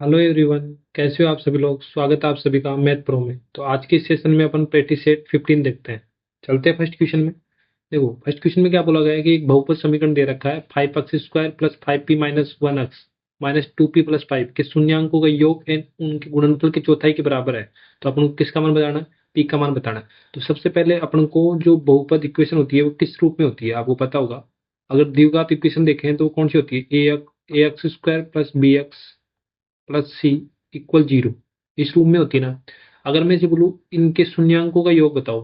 Hello everyone, कैसे हो आप सभी लोग। स्वागत है आप सभी का मैथ प्रो में। तो आज के सेशन में अपन प्रैक्टिस सेट 15 देखते हैं। चलते हैं फर्स्ट क्वेश्चन में। देखो फर्स्ट क्वेश्चन में क्या बोला गया है कि एक बहुपद समीकरण दे रखा है 5x² plus 5p minus 1x minus 2p plus 5 के शून्यांकों का योग एंड उनके गुणनफल के चौथाई के बराबर है। तो अपन को किसका मान बताना है? पी का मान बताना है। तो सबसे पहले अपन को जो बहुपद इक्वेशन होती है वो किस रूप में होती है आपको पता होगा। अगर द्विघात इक्वेशन देखें तो वो कौन सी होती है? A X square plus B X plus C equal 0, इस रूप में होती है ना। अगर मैं इसे बोलूं इनके शून्यांकों का योग बताओ,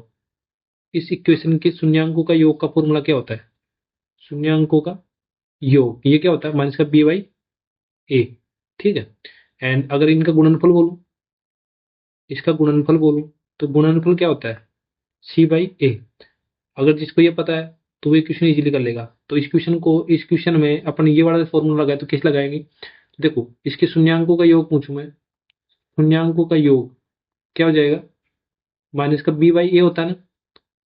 इस इक्वेशन के शून्यांकों का योग का फॉर्मूला क्या होता है? शून्यांकों का योग ये क्या होता है? माइनस का बी बाई ए। ठीक है। एंड अगर इनका गुणनफल बोलूं, इसका गुणनफल बोलूं तो गुणनफल क्या होता है? सी बाई ए। अगर जिसको ये पता है तो वो इक्वेशन इजीली कर लेगा। तो इस क्वेश्चन में अपन ये वाला फॉर्मूला लगाए तो किस लगाएंगे? देखो इसके शून्यांकों का योग पूछूं मैं, शून्यांकों का योग क्या हो जाएगा? माइनस का बी बाई ए होता है ना।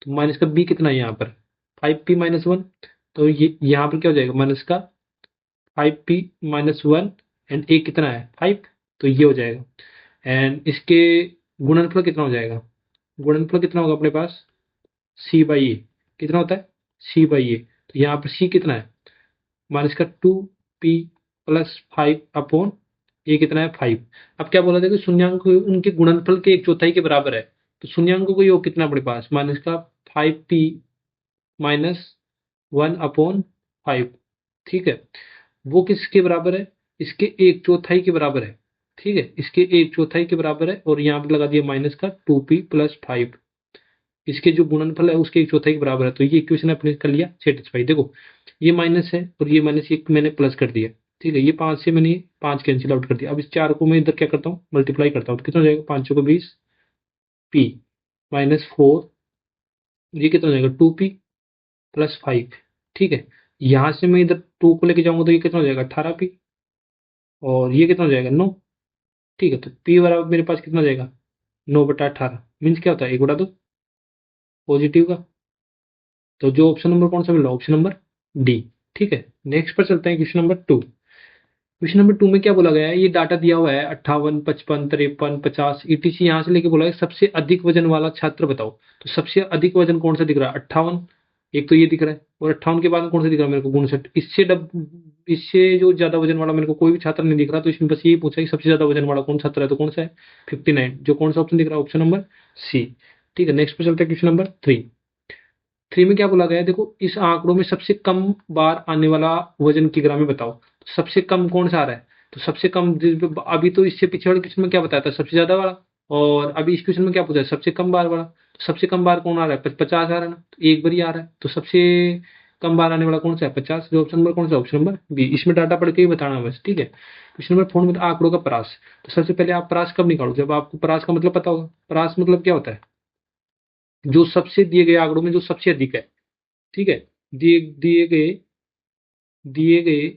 तो माइनस का बी कितना है यहाँ पर? 5p-1। तो ये यहाँ पर क्या हो जाएगा? माइनस का 5p-1 एंड ए कितना है? 5। तो ये हो जाएगा। एंड इसके गुणनफल कितना हो जाएगा? गुणनफल कितना होगा अपने पास? सी बाई ए। कितना होता है? सी बाई ए। तो यहाँ पर सी कितना है? माइनस का 2p प्लस 5 अपॉन ए कितना है? 5। अब क्या बोला था कि शून्यांक उनके गुणनफल के एक चौथाई के बराबर है। तो शून्यांकों का योग कितना अपने पास? माइनस का 5p माइनस 1/5। ठीक है। वो किसके बराबर है? इसके एक चौथाई के बराबर है। ठीक है, इसके एक चौथाई के बराबर है और यहाँ पर लगा दिया माइनस का 2p+5। इसके जो गुणनफल है उसके एक चौथाई के बराबर है। तो ये इक्वेशन अपने कर लिया सेटिस्फाई। देखो ये माइनस है और ये माइनस, ये मैंने प्लस कर दिया। ठीक है, ये 5 से मैंने 5 कैंसिल आउट कर दिया। अब इस 4 को मैं इधर क्या करता हूँ? मल्टीप्लाई करता हूँ। तो कितना हो जाएगा? 5 को 20 p माइनस 4, ये कितना हो जाएगा? 2p+5। ठीक है, यहाँ से मैं इधर 2 को लेके जाऊंगा तो ये कितना हो जाएगा? 18p। और ये कितना हो जाएगा? 9। ठीक है, तो p बराबर मेरे पास कितना हो जाएगा? 9/18 मीन्स क्या होता है? 1/2 पॉजिटिव का। तो जो ऑप्शन नंबर कौन सा मिल रहा है? Option number D. ठीक है, नेक्स्ट पर चलते हैं क्वेश्चन नंबर 2। क्वेश्चन नंबर 2 में क्या बोला गया है? ये डाटा दिया हुआ है 58, 55, 53, 50 ईटीसी। यहाँ से लेके बोला है सबसे अधिक वजन वाला छात्र बताओ। तो सबसे अधिक वजन कौन सा दिख रहा है? 58। एक तो ये दिख रहा है और 58 के बाद में कौन सा दिख रहा है मेरे को? 59। इससे जो ज्यादा वजन वाला मेरे को कोई भी छात्र नहीं दिख रहा। तो इसमें बस यही पूछा कि सबसे ज्यादा वजन वाला कौन छात्र है? तो कौन सा है? 59। जो कौन सा ऑप्शन दिख रहा है? Option number C. ठीक है, नेक्स्ट पे चलते हैं क्वेश्चन नंबर 3। 3 में क्या बोला गया है? देखो इस आंकड़ों में सबसे कम बार आने वाला वजन किग्रा में बताओ। तो सबसे कम कौन सा आ रहा है? तो सबसे कम अभी तो इससे पीछे वाले क्वेश्चन में क्या बताया था? सबसे ज्यादा वाला। और अभी इस क्वेश्चन में क्या पूछा है? सबसे कम बार वाला। तो सबसे कम बार कौन आ रहा है? 50 आ रहा है ना। तो एक बार ही आ रहा है। तो सबसे कम बार आने वाला कौन सा है? 50। जो ऑप्शन नंबर कौन सा? Option number B. इसमें डाटा पढ़ के ही बताना बस। ठीक है, क्वेश्चन नंबर 4 में आंकड़ों का परास। तो सबसे पहले आप परास कब निकालो? जब आपको परास का मतलब पता होगा। परास मतलब क्या होता है? जो सबसे दिए गए आंकड़ों में जो सबसे अधिक है। ठीक है, दिए दिए गए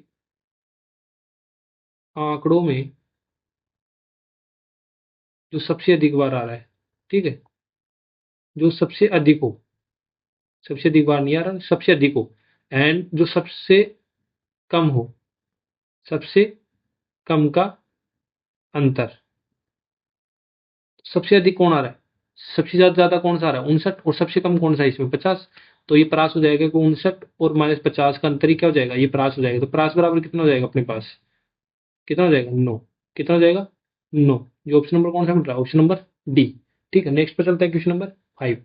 आंकड़ों में जो सबसे अधिक बार आ रहा है। ठीक है, जो सबसे अधिक हो। सबसे अधिक बार नहीं आ रहा, सबसे अधिक हो। एंड जो सबसे कम हो। सबसे कम का अंतर। सबसे अधिक कौन आ रहा है? सबसे ज्यादा ज्यादा कौन सा आ रहा है? 59। और सबसे कम कौन सा है इसमें? 50। तो ये परास हो जाएगा कि 59 और -50 का अंतर ही क्या हो जाएगा? ये परास हो जाएगा। तो परास बराबर कितना हो जाएगा अपने पास? कितना हो जाएगा? 9। कितना हो जाएगा? 9। जो ऑप्शन नंबर कौन सा मिल रहा है? Option number D. ठीक है, नेक्स्ट पे चलता है क्वेश्चन नंबर 5।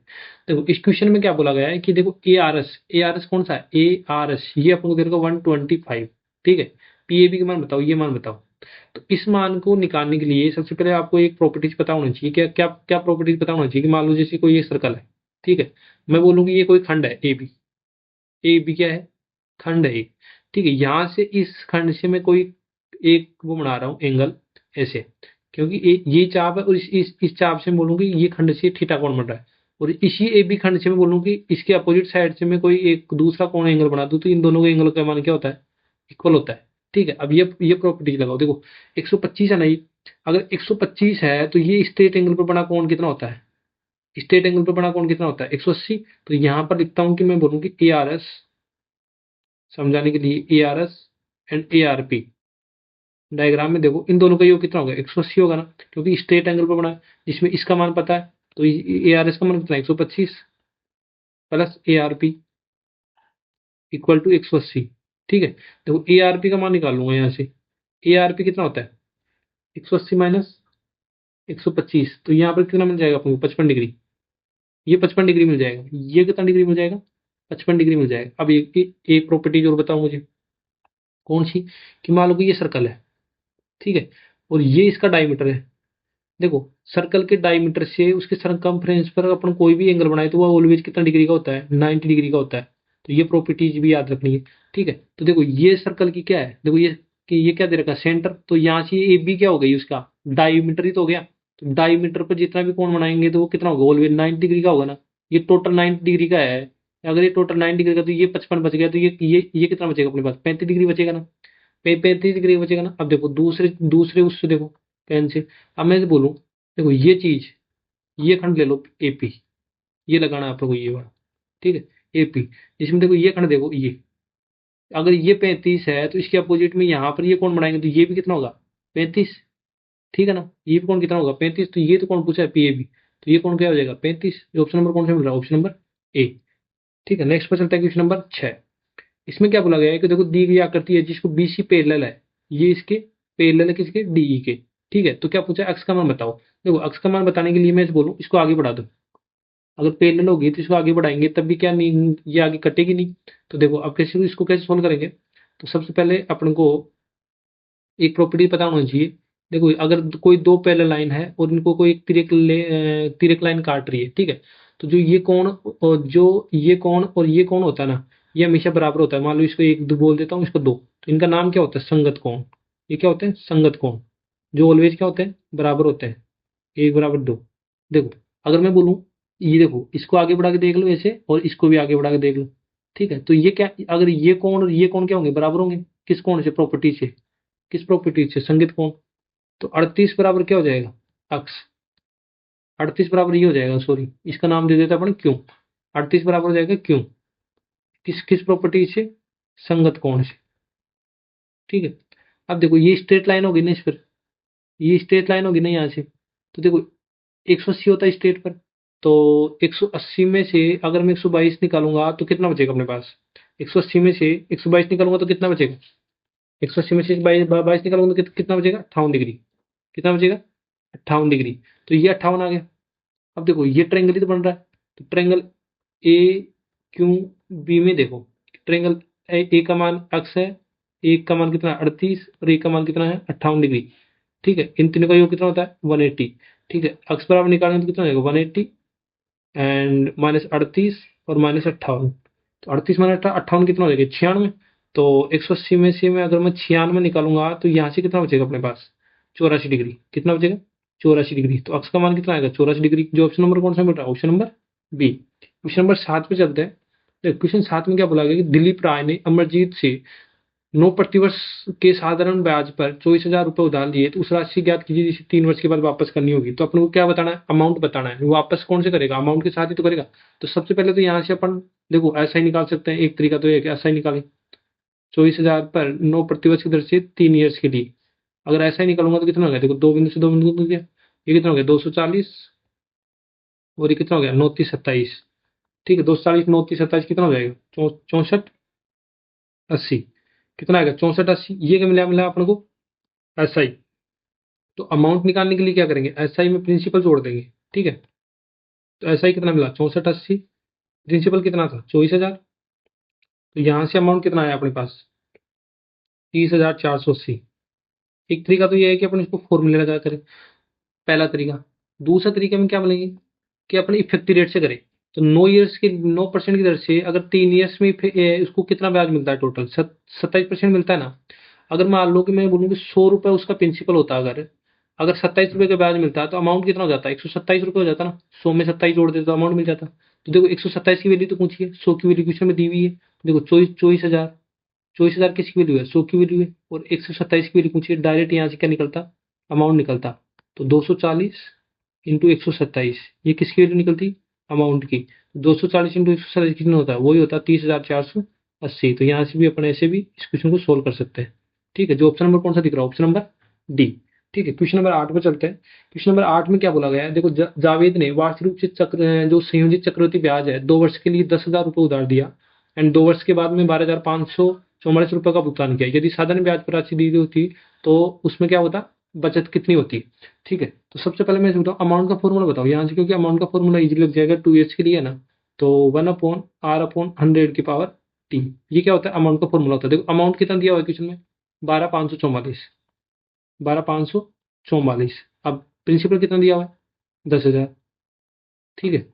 देखो इस क्वेश्चन में क्या बोला गया है कि देखो ए आर एस कौन सा है? ए आर एस ये आपको दे रखा 125। ठीक है, पी ए बी का मान बताओ, ये मान बताओ। तो इस मान को निकालने के लिए सबसे पहले आपको एक प्रॉपर्टीज पता होना चाहिए। क्या क्या क्या प्रॉपर्टीज पता होना चाहिए? कि मान लो जैसे कोई ये सर्कल है। ठीक है, मैं बोलूंगी ये कोई खंड है ए बी। ए बी क्या है? खंड है एक। ठीक है, यहां से इस खंड से मैं कोई एक वो बना रहा हूँ एंगल ऐसे। क्योंकि ये चाप है और इस चाप से मैं बोलूंगी ये खंड से थीटा कोण बन रहा है। और इसी ए बी खंड से मैं बोलूंगी इसके अपोजिट साइड से मैं कोई एक दूसरा कोण एंगल बना दूं। तो इन दोनों के एंगल का मान क्या होता है? इक्वल होता है। ठीक है, अब ये प्रॉपर्टीज लगाओ। देखो 125 है ना ये। अगर 125 है तो ये स्ट्रेट एंगल पर बना कोण कितना होता है? स्ट्रेट एंगल पर बना कोण कितना होता है? 180। तो यहाँ पर लिखता हूँ कि मैं बोलूंगी ए आर एस, समझाने के लिए A R S and A R P. Diagram में देखो इन दोनों का योग कितना होगा, 180 होगा ना, क्योंकि स्ट्रेट एंगल पर बना है, जिसमें इसका मान पता है, तो ए आर एस का मान कितना है, 125 plus A R P equal to 180। ठीक है, देखो ए आर पी का मान निकाल लूंगा यहाँ से। ए आर पी कितना होता है, 180 माइनस 125, तो यहाँ पर कितना मिल जाएगा आपको, 55 डिग्री। ये 55 डिग्री मिल जाएगा, ये कितना डिग्री मिल जाएगा, 55 डिग्री मिल जाएगा। अब एक प्रॉपर्टी और बताओ मुझे, कौन सी, कि मान लो कि ये सर्कल है, ठीक है, और ये इसका डायमीटर है। देखो सर्कल के डायमीटर से उसके सरकमफ्रेंस पर अपन कोई भी एंगल बनाए तो वो ऑलवेज कितना डिग्री का होता है, 90 डिग्री का होता है। तो ये प्रॉपर्टीज भी याद रखनी है। ठीक है, तो देखो ये सर्कल की क्या है, देखो ये कि ये क्या दे रखा है, सेंटर, तो यहाँ से ए बी क्या हो गई, उसका डायमीटर ही तो हो गया। तो डायमीटर पर जितना भी कोण बनाएंगे तो वो कितना होगा, ऑलवेज 90 डिग्री का होगा ना। ये टोटल 90 डिग्री का है, अगर ये टोटल 90 डिग्री का तो ये 55 बच गया, तो ये कितना बचेगा अपने पास, 35 डिग्री बचेगा ना, 35 डिग्री बचेगा ना। अब देखो दूसरे दूसरे उससे देखो पेन से, अब मैं बोलूँ, देखो ये चीज, ये खंड ले लो एपी, ये लगाना है आप लोगों को ये वाला, ठीक है, एपी, जिसमें देखो ये खंड देखो, ये अगर ये 35 है तो इसके अपोजिट में यहाँ पर ये कौन बनाएंगे तो ये भी कितना होगा, 35। ठीक है ना, ये भी कौन कितना होगा, 35। तो ये तो कौन पूछा है, पी ए बी, तो ये कौन क्या हो जाएगा, 35। ऑप्शन नंबर कौन सा मिल रहा है, ऑप्शन नंबर ए। ठीक है, नेक्स्ट पर चलता है क्वेश्चन नंबर 6। इसमें क्या बोला गया है कि देखो दी गई आकृति है जिसको बीसी पैरेलल है, ये इसके पैरेलल है किसके, डीई के। ठीक है, तो क्या पूछा है, अक्ष का मान बताओ। देखो अक्ष का मान बताने के लिए मैं बोलूँ इसको आगे बढ़ा दो, अगर पैरेलल होगी तो इसको आगे बढ़ाएंगे तब भी क्या नहीं, ये आगे कटेगी नहीं। तो देखो अब कैसे इसको कैसे सोल्व करेंगे, तो सबसे पहले अपन को एक प्रॉपर्टी पता होना चाहिए। देखो अगर कोई दो पैरेलल लाइन है और इनको कोई एक तिरक लाइन काट रही है, ठीक है, तो जो ये कोण और जो ये कोण और ये कोण होता है ना, ये हमेशा बराबर होता है। मान लो इसको एक दो बोल देता हूँ, इसको दो, तो इनका नाम क्या होता है, संगत कोण। ये क्या होते हैं, संगत कोण, जो ऑलवेज क्या होते हैं, बराबर होते हैं, एक बराबर दो। देखो अगर मैं बोलूँ, ये देखो इसको आगे बढ़ा के देख लो ऐसे, और इसको भी आगे बढ़ा के देख लो। ठीक है, तो ये क्या, अगर ये कोण और ये कोण क्या होंगे, बराबर होंगे, किस कोण से, प्रॉपर्टी से, किस प्रॉपर्टी से, संगत कोण। तो 38 बराबर क्या हो जाएगा, अक्स। 38 बराबर ये हो जाएगा, सॉरी इसका नाम दे देते अपन क्यों। 38 बराबर हो जाएगा क्यों, किस किस प्रॉपर्टी से, संगत कोण से। ठीक है, अब देखो ये स्ट्रेट लाइन होगी ना इस पर, ये स्ट्रेट लाइन होगी ना यहाँ से, तो देखो 180 होता है स्ट्रेट पर, तो 180 में से अगर मैं 122 निकालूंगा तो कितना बचेगा अपने पास, 180 में से 122 निकालूंगा तो कितना बचेगा, 180 में से 22 निकालूंगा तो कितना बचेगा, 58 डिग्री। कितना बचेगा, 58 डिग्री। तो ये 58 आ गया। अब देखो ये ट्रायंगल ही तो बन रहा है, तो ट्रायंगल ए क्यू बी में देखो, ट्रायंगल ए का मान अक्स है, एक का मान कितना है 38 और एक का मान कितना है 58 डिग्री। ठीक है, इन तीनों का योग कितना होता है 180। ठीक है, अक्स बराबर निकालेंगे तो कितना होगा 180 एंड माइनस 38 और माइनस 58। तो 38 माइनस 58 कितना हो जाएगा 96। तो 180 में से मैं अगर मैं 96 निकालूंगा तो यहाँ से कितना बचेगा अपने पास, 84 डिग्री। कितना बचेगा, 84 डिग्री। तो अक्स का मान कितना आएगा 84 डिग्री। जो ऑप्शन नंबर कौन सा मिल रहा है, option number B. Question number 7 पे चलते हैं। क्वेश्चन 7 में क्या बोला गया कि दिलीप राय ने अमरजीत से 9 प्रतिवर्ष के साधारण ब्याज पर 24,000 रुपए उधार लिए, तो उस राशि ज्ञात कीजिए जिसे 3 वर्ष के बाद वापस करनी होगी। तो अपन को क्या बताना है, अमाउंट बताना है। वापस कौन से करेगा, अमाउंट के साथ ही तो करेगा। तो सबसे पहले तो यहाँ से अपन देखो ऐसा ही निकाल सकते हैं, एक तरीका तो ये ऐसा ही निकालें, 24,000 पर 9 प्रतिवर्ष की दर से 3 ईयर्स के लिए। अगर ऐसा ही निकालूंगा तो कितना हो गया, देखो दो बिंदु से दो बिंदु गया, ये कितना हो गया 240 और ये कितना हो गया 2927। ठीक है, 240 2927 कितना हो जाएगा 6480। कितना आएगा 6480। ये क्या मिला, मिला अपन को एस आई। तो अमाउंट निकालने के लिए क्या करेंगे, एस आई में प्रिंसिपल जोड़ देंगे। ठीक है, तो एस आई कितना मिला 6480, प्रिंसिपल कितना था 24,000। तो यहाँ से अमाउंट कितना आया अपने पास 30,480। एक तरीका तो ये है कि अपन इसको फॉर्मूले लगा करें, पहला तरीका। दूसरा तरीके में क्या बोलेंगे कि अपन इफेक्टिव रेट से करें। तो 9 ईयर्स के 9% की दर से अगर 3 ईयर्स में उसको कितना ब्याज मिलता है, टोटल 27% मिलता है ना। अगर मान लो कि मैं बोलूँ कि 100 रुपए उसका प्रिंसिपल होता है, अगर अगर 27 रुपए का ब्याज मिलता है तो अमाउंट कितना हो जाता है 127 रुपए हो जाता ना। 100 में 27 जोड़ देते तो अमाउंट मिल जाता। तो देखो 127 की वैल्यू तो पूछी है, 100 की वैल्यू क्वेश्चन में दी हुई है। देखो 24,000, 24,000 किसकी वैल्यू है 100 की वैल्यू है, और 127 की वैल्यू पूछी है। डायरेक्ट यहाँ से क्या निकलता, अमाउंट निकलता। तो 240 इंटू 127, ये किसकी वैल्यू निकलती, अमाउंट की। 240 इंटू 127 कितना होता है, वही होता है 30,480। तो यहाँ से भी अपन ऐसे भी इस क्वेश्चन को सोल्व कर सकते हैं। ठीक है, जो ऑप्शन नंबर कौन सा दिख रहा है, ऑप्शन नंबर डी। ठीक है, क्वेश्चन नंबर 8 पे चलते हैं। क्वेश्चन नंबर 8 में क्या बोला गया है, देखो जावेद ने वार्षिक रूप से चक्र जो संयोजित चक्रवृद्धि ब्याज है 2 वर्ष के लिए 10,000 रुपये उधार दिया एंड 2 वर्ष के बाद में 12,544 रुपये का भुगतान किया। यदि साधारण ब्याज पर राशि दी गई होती तो उसमें क्या होता, बचत कितनी होती। ठीक है, तो सबसे पहले मैं बताऊँ अमाउंट का फॉर्मूला बताओ यहाँ से, क्योंकि अमाउंट का फॉर्मूला इजीली लग जाएगा 2 ईयर्स के लिए है ना। तो 1/r/100 की पावर टी, ये क्या होता है, अमाउंट का फॉर्मूला होता है। देखो अमाउंट कितना दिया हुआ है क्वेश्चन में, 12,544, 12,544। अब प्रिंसिपल कितना दिया हुआ है, 10,000। ठीक है,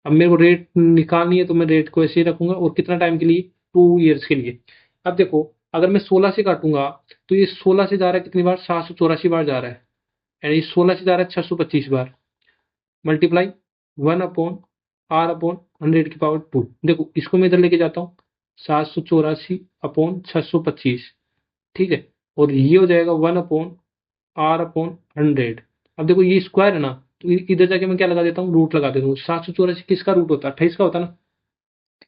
अब मेरे को रेट निकालनी है तो मैं रेट को ऐसे ही रखूंगा, और कितना टाइम के लिए, 2 ईयर्स के लिए। अब देखो अगर मैं 16 से काटूंगा तो ये 16 से जा रहा है कितनी बार, 784 बार जा रहा है, यानी ये 16 से जा रहा है 625 बार, मल्टीप्लाई 1/r/100 की पावर 2। देखो इसको मैं इधर लेके जाता हूँ, 784/625। ठीक है, और ये हो जाएगा 1/r/100। अब देखो ये स्क्वायर है ना, तो इधर जाके मैं क्या लगा देता हूँ, रूट लगा देता हूँ। 784 किसका रूट होता है, 28 का होता है ना,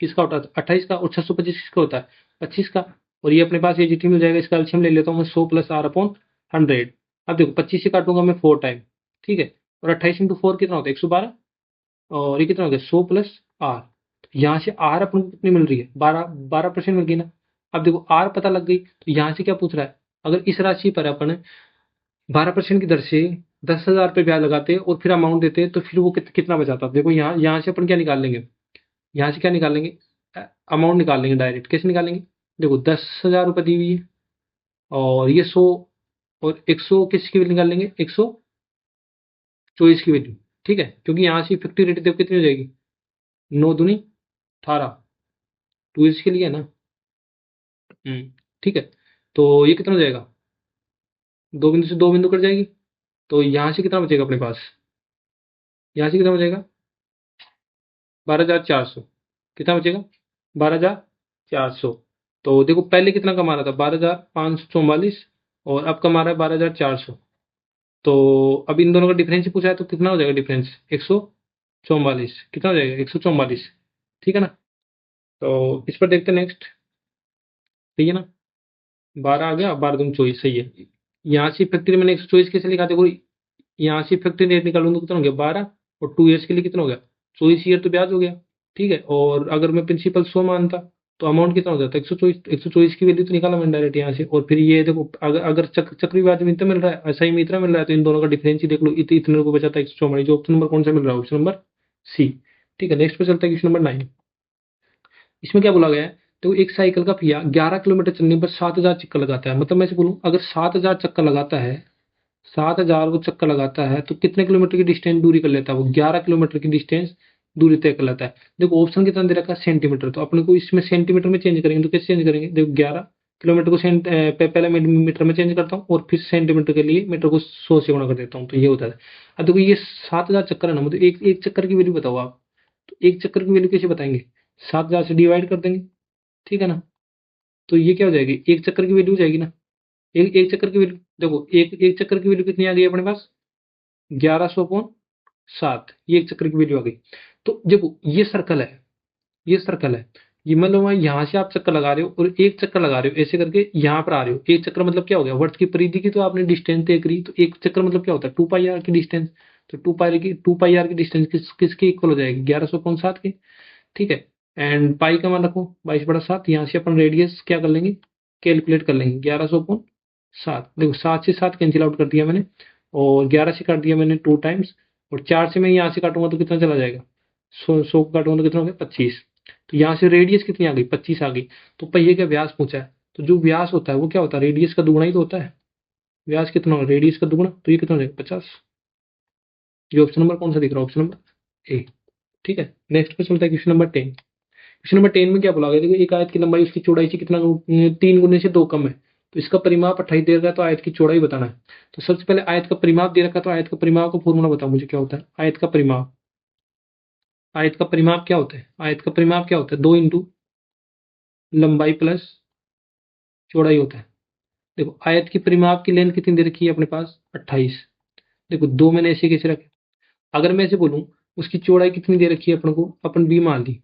किसका होता है 28 का, और 625 किसका होता है, 25 का। और ये अपने पास ये जीटी मिल जाएगा, इसका एलसीएम ले लेता हूँ मैं, 100 + r/100। अब देखो 25 से काटूंगा मैं 4 टाइम। ठीक है, और 28 × 4 कितना होता है, 112। और ये कितना हो गया, 100 + r। यहाँ से आर अपन को कितनी मिल रही है, 12% मिल गई ना। अब देखो आर पता लग गई, तो यहाँ से क्या पूछ रहा है, अगर इस राशि पर अपन 12% की दर से 10,000 रुपये ब्याज लगाते और फिर अमाउंट देते तो फिर वो कितना बचाता। देखो यहाँ से अपन क्या निकाल लेंगे, यहाँ से क्या निकाल लेंगे, अमाउंट निकाल लेंगे डायरेक्ट। कैसे निकालेंगे, देखो 10,000 रुपये दी हुई है, और ये 100, और 100 किसकी वैल्यू निकाल लेंगे, 124 की वैल्यू। ठीक है, क्योंकि यहाँ से इफेक्टिव रेट देखो कितनी हो जाएगी, 9 दूनी 18, 2 इसके लिए है ना। ठीक है, तो ये कितना हो जाएगा, 2 बिंदु से 2 बिंदु कट जाएगी, तो यहाँ से कितना बचेगा अपने पास, यहाँ से कितना बचेगा, 12,400। कितना बचेगा, 12,400। तो देखो पहले कितना कमा रहा था, 12,544, और अब कमा रहा है 12,400। तो अब इन दोनों का डिफरेंस ही पूछा है, तो कितना हो जाएगा डिफरेंस, 144। कितना हो जाएगा, 144। ठीक है ना, तो इस पर देखते हैं नेक्स्ट। सही है ना, 12 आ गया, 12 दूनी 24, सही है। यहाँ से फैक्ट्री मैंने 124 कैसे लिखा, देखो यहाँ से फैक्ट्री रेट निकालूंगा तो कितना हो गया, 12, और 2 ईयर्स के लिए कितना हो गया, 24 ईयर तो ब्याज हो गया। ठीक है, और अगर मैं प्रिंसिपल 100 मानता तो अमाउंट कितना हो जाता, 124 की वैल्यू तो निकाला मैंने डायरेक्ट यहाँ से। और फिर ये देखो अगर चक्री ब्याज में इतना मिल रहा है, ऐसा ही में इतना मिल रहा है, तो इन दोनों का डिफरेंस ही देख लो, इतने रुपये बचाता है 144। जो ऑप्शन नंबर कौन सा मिल रहा है, ऑप्शन नंबर सी। ठीक है, नेक्स्ट पे चलता है क्वेश्चन नंबर 9। इसमें क्या बोला गया है, तो एक साइकिल का पहिया 11 किलोमीटर चलने पर 7,000 चक्कर लगाता है। मतलब मैं से बोलूँ, अगर 7,000 चक्कर लगाता है, 7,000 वो चक्कर लगाता है, तो कितने किलोमीटर की डिस्टेंस दूरी कर लेता है वो, 11 किलोमीटर की डिस्टेंस दूरी तय कर लेता है। देखो ऑप्शन कितना दे रखा है, सेंटीमीटर, तो अपने को इसमें सेंटीमीटर में चेंज करेंगे, तो कैसे चेंज करेंगे, देखो 11 किलोमीटर को पहले मैं मीटर में चेंज करता हूँ, और फिर सेंटीमीटर के लिए मीटर को 100 से गुणा कर देता हूँ, तो ये होता है। अब देखो ये 7,000 चक्कर है ना, मतलब एक चक्कर की वैल्यू बताओ आप, तो एक चक्कर की वैल्यू कैसे बताएंगे, 7,000 से डिवाइड कर देंगे। ठीक है ना, तो ये क्या हो जाएगी, एक चक्कर की वैल्यू हो जाएगी ना। एक एक चक्कर की वैल्यू देखो, एक एक चक्कर की वैल्यू कितनी आ गई अपने पास, 1100/7, ये एक चक्कर की वैल्यू आ गई। तो देखो ये सर्कल है, ये सर्कल है, ये मतलब यहाँ से आप चक्कर लगा रहे हो और एक चक्कर लगा रहे हो, ऐसे करके यहाँ पर आ रहे हो। एक चक्कर मतलब क्या हो गया, वर्ष की परिधि की तो आपने डिस्टेंस तय करी, तो एक चक्कर मतलब क्या होता है, 2πr की डिस्टेंस। तो 2πr की डिस्टेंस किसके इक्वल हो जाएगी, 1100/7 के। ठीक है, एंड पाई का मान रखो 22/7। यहाँ से अपन रेडियस क्या कर लेंगे, कैलकुलेट कर लेंगे, 1100/7। देखो 7 से 7 कैंसिल आउट कर दिया मैंने, और 11 से काट दिया मैंने 2 टाइम्स, और 4 से मैं यहाँ से काटूंगा तो कितना चला जाएगा, 100 को काटूंगा तो कितना हो गया, 25। तो यहाँ से रेडियस कितनी आ गई, 25 आ गई। तो पहिए का व्यास पूछा है, तो जो व्यास होता है वो क्या होता है, रेडियस का दुगुना ही तो होता है। व्यास कितना होगा, रेडियस का दुगुना, तो ये कितना हो जाएगा, 50। ये ऑप्शन नंबर कौन सा दिख रहा है, ऑप्शन नंबर ए। ठीक है, नेक्स्ट पे चलता है क्वेश्चन नंबर 10। क्वेश्चन नंबर 10 में क्या बोला गया, देखो एक आयत की लंबाई उसकी चौड़ाई से कितना 3 गुने से 2 कम है, तो इसका परिमाप 28 दे रखा है, तो आयत की चौड़ाई बताना है। तो सबसे पहले आयत का परिमाप दे रखा है, तो आयत का परिमाप का फॉर्मूला बताओ मुझे क्या होता है, आयत का परिमाप। आयत का परिमाप क्या होता है, आयत का परिमाप क्या होता है, 2 इंटू लंबाई प्लस चौड़ाई होता है। देखो आयत की परिमाप की लेंथ कितनी दे रखी है अपने पास, 28। देखो 2 मैंने ऐसे कैसे रखे, अगर मैं ऐसे बोलूं उसकी चौड़ाई कितनी दे रखी है अपन को, अपन बी मान ली,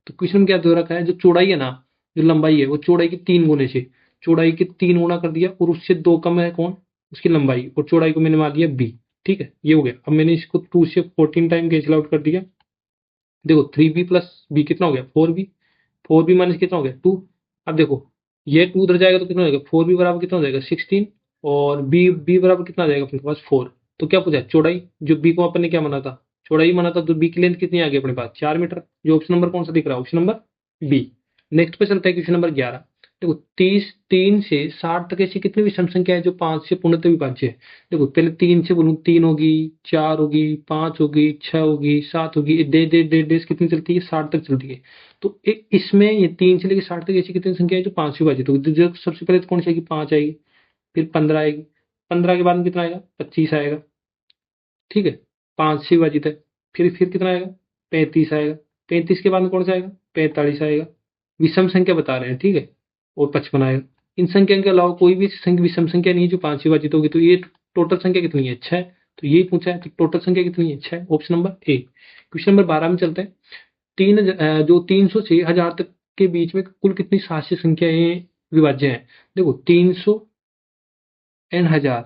तो क्वेश्चन में क्या दे रखा है, जो चौड़ाई है ना, जो लंबाई है वो चौड़ाई की 3 गुने से, चौड़ाई के 3 गुना कर दिया और उससे 2 कम है कौन, उसकी लंबाई, और चौड़ाई को मैंने मान लिया b। ठीक है, ये हो गया। अब मैंने इसको 2 से 14 टाइम कैंसिल आउट कर दिया। देखो 3b प्लस b कितना हो गया 4b, 4b माइनस कितना हो गया 2। अब देखो ये 2 उधर जाएगा तो कितना हो जाएगा 4b बराबर कितना हो जाएगा 16, और b बराबर कितना आ जाएगा अपने पास 4। तो क्या पूछा, चौड़ाई, जो b को अपन ने क्या माना था, चौड़ाई माना था, तो b की लेंथ कितनी आ गई अपने पास 4 मीटर। जो ऑप्शन नंबर कौन सा दिख रहा है, ऑप्शन नंबर बी। नेक्स्ट पे चलते हैं क्वेश्चन नंबर 11। देखो 3 से 60 तक ऐसी कितनी भी सम संख्या है जो 5 से पूर्णतः विभाज्य है। देखो पहले 3 से बोलूं, 3 होगी, 4 होगी, 5 होगी, 6 होगी, 7 होगी, डेज कितनी चलती है 60 तक चलती है। तो इसमें ये 3 से लेकर 60 तक ऐसी कितनी संख्या है जो 5 से विभाजित होगी। जो सबसे पहले तो कौन सी आएगी, 5 आएगी, फिर 15 आएगी, 15 के बाद में कितना आएगा 25 आएगा। ठीक है, 5 से विभाजित है। फिर कितना आएगा 35 आएगा, 35 के बाद में कौन सा आएगा 45 आएगा। विषम संख्या बता रहे हैं, ठीक है, और 55 आएगा। इन संख्या के अलावा कोई भी विषम संख्या नहीं है जो 5 से विभाजित होगी। तो ये टोटल संख्या कितनी है 6। तो यही पूछा है, तो टोटल संख्या कितनी है 6, option number A. Question number 12 में चलते हैं। जो 300 से 1000 तक के बीच में कुल कितनी शास्त्रीय संख्याएं विभाज्य हैं। देखो 300 एंड 1000,